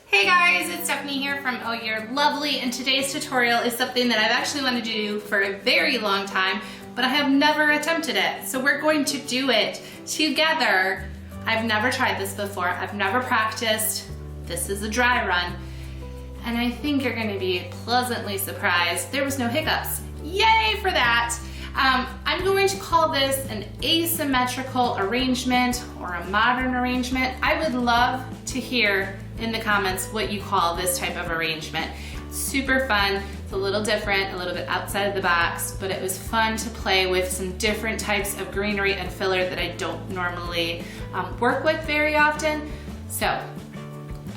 Hey guys, it's Stephanie here from Oh You're Lovely, and today's tutorial is something that I've actually wanted to do for a very long time, but I have never attempted it. So we're going to do it together. I've never tried this before. I've never practiced. This is a dry run, and I think you're going to be pleasantly surprised. There was no hiccups. Yay for that! I'm going to call this an asymmetrical arrangement or a modern arrangement. I would love to hear in the comments what you call this type of arrangement. Super fun, it's a little different, a little bit outside of the box, but it was fun to play with some different types of greenery and filler that I don't normally work with very often. So,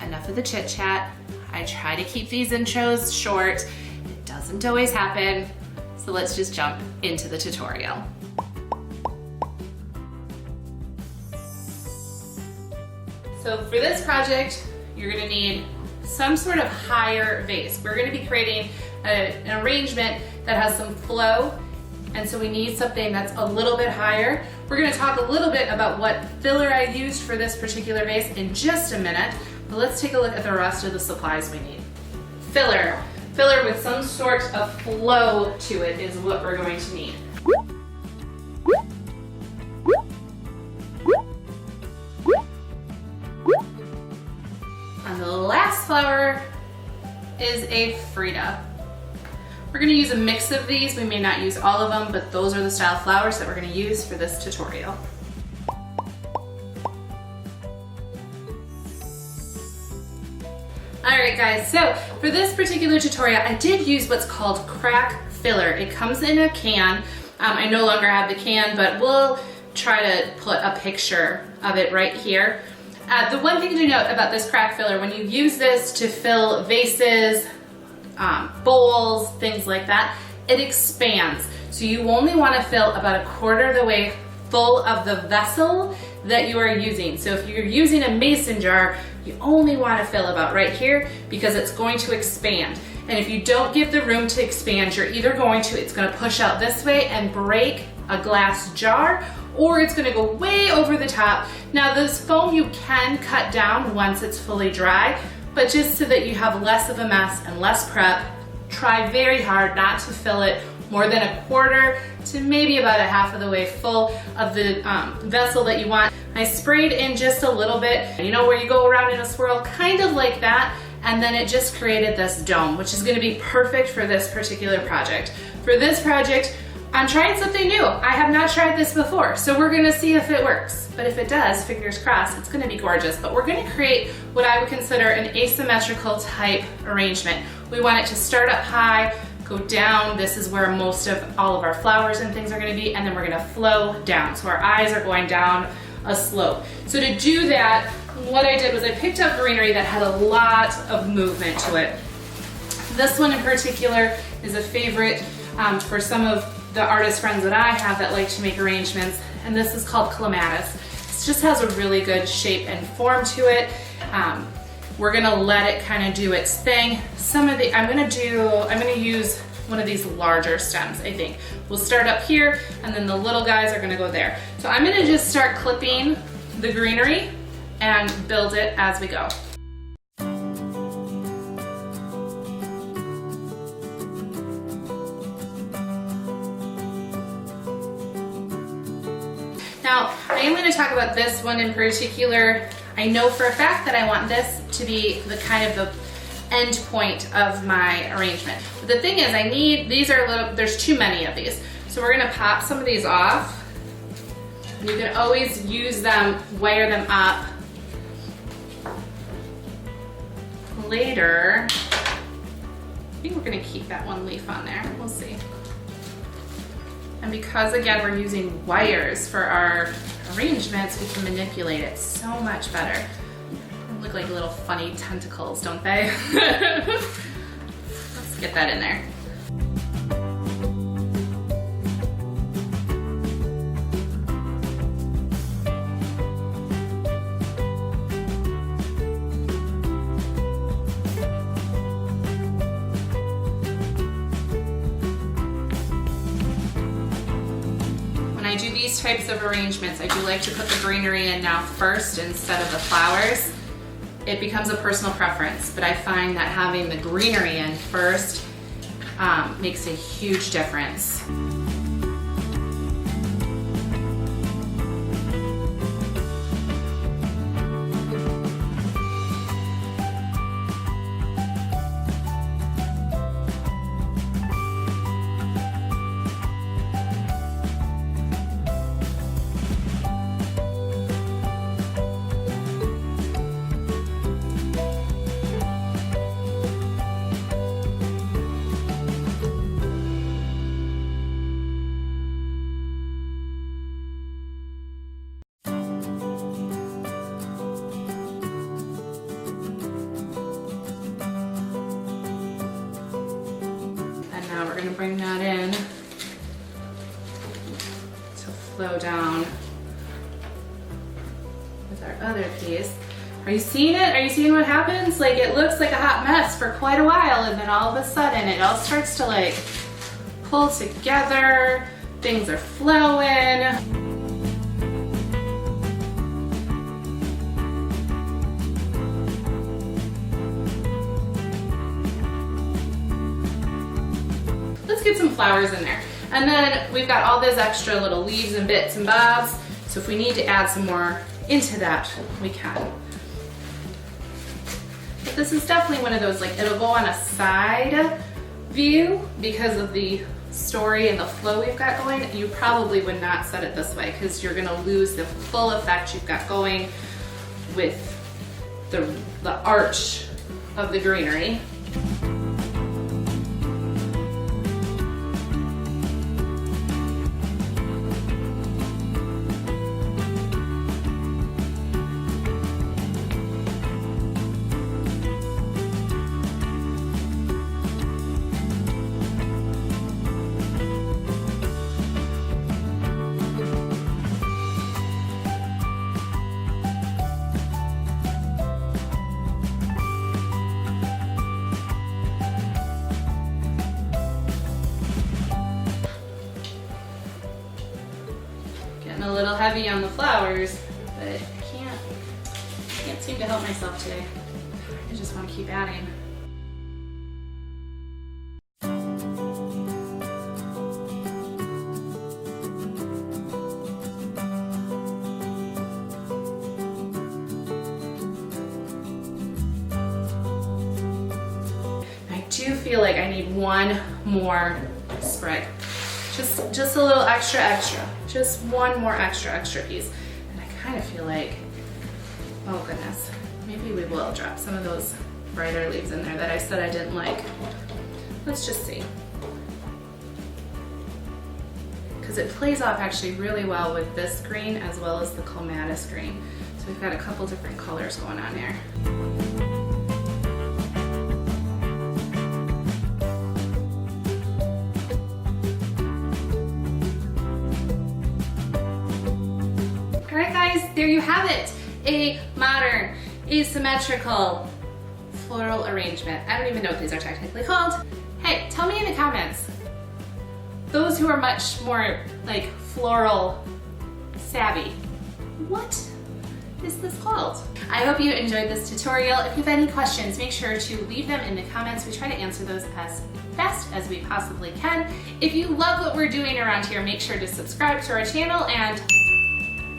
enough of the chit chat. I try to keep these intros short. It doesn't always happen, so let's just jump into the tutorial. So for this project, you're gonna need some sort of higher vase. We're gonna be creating an arrangement that has some flow, and so we need something that's a little bit higher. We're gonna talk a little bit about what filler I used for this particular vase in just a minute, but let's take a look at the rest of the supplies we need. Filler. Filler with some sort of flow to it is what we're going to need. And the last flower is a Frida. We're going to use a mix of these. We may not use all of them, but those are the style flowers that we're going to use for this tutorial. Alright guys, so for this particular tutorial, I did use what's called crack filler. It comes in a can. I no longer have the can, but we'll try to put a picture of it right here. The one thing to note about this crack filler, when you use this to fill vases, bowls, things like that, it expands. So you only want to fill about 1/4 of the way full of the vessel that you are using. So if you're using a mason jar, you only want to fill about right here because it's going to expand. And if you don't give the room to expand, it's going to push out this way and break a glass jar, or it's going to go way over the top. Now this foam you can cut down once it's fully dry, but just so that you have less of a mess and less prep, try very hard not to fill it more than 1/4 to maybe about 1/2 of the way full of the vessel that you want. I sprayed in just a little bit, you know, where you go around in a swirl, kind of like that, and then it just created this dome, which is going to be perfect for this particular project. For this project, I'm trying something new. I have not tried this before, so we're going to see if it works. But if it does, fingers crossed, it's going to be gorgeous. But we're going to create what I would consider an asymmetrical type arrangement. We want it to start up high, go down. This is where most of all of our flowers and things are going to be, and then we're going to flow down. So our eyes are going down a slope. So to do that, what I did was I picked up greenery that had a lot of movement to it. This one in particular is a favorite for some of the artist friends that I have that like to make arrangements, and this is called clematis. It just has a really good shape and form to it. We're gonna let it kind of do its thing. I'm gonna use one of these larger stems, I think. We'll start up here, and then the little guys are gonna go there. So I'm gonna just start clipping the greenery and build it as we go. Now, I am going to talk about this one in particular. I know for a fact that I want this to be the kind of the end point of my arrangement. But the thing is, there's too many of these. So we're going to pop some of these off. You can always use them, wire them up later. I think we're going to keep that one leaf on there. We'll see. And because, again, we're using wires for our arrangements, we can manipulate it so much better. They look like little funny tentacles, don't they? Let's get that in there. I do these types of arrangements, I do like to put the greenery in now first instead of the flowers. it becomes a personal preference, but I find that having the greenery in first makes a huge difference. Now we're going to bring that in to flow down with our other piece. Are you seeing it? Are you seeing what happens? Like, it looks like a hot mess for quite a while, and then all of a sudden it all starts to like pull together. Things are flowing. Let's get some flowers in there. And then we've got all those extra little leaves and bits and bobs. So if we need to add some more into that, we can. But this is definitely one of those, like, it'll go on a side view because of the story and the flow we've got going. You probably would not set it this way because you're gonna lose the full effect you've got going with the arch of the greenery. A little heavy on the flowers, but I can't seem to help myself today. I just want to keep adding. I do feel like I need one more sprig. Just a little extra. Just one more extra piece. And I kind of feel like, oh goodness, maybe we will drop some of those brighter leaves in there that I said I didn't like. Let's just see. Because it plays off actually really well with this green as well as the clematis green. So we've got a couple different colors going on there. There you have it, a modern, asymmetrical floral arrangement. I don't even know what these are technically called. Hey, tell me in the comments, those who are much more like floral savvy, what is this called? I hope you enjoyed this tutorial. If you have any questions, make sure to leave them in the comments. We try to answer those as best as we possibly can. If you love what we're doing around here, make sure to subscribe to our channel and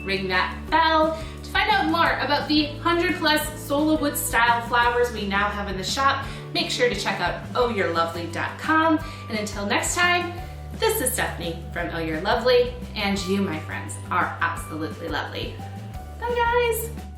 ring that bell to find out more about the 100+ sola wood style flowers we now have in the shop. Make sure to check out ohyourlovely.com. And until next time, this is Stephanie from Oh You're Lovely, and you, my friends, are absolutely lovely. Bye guys!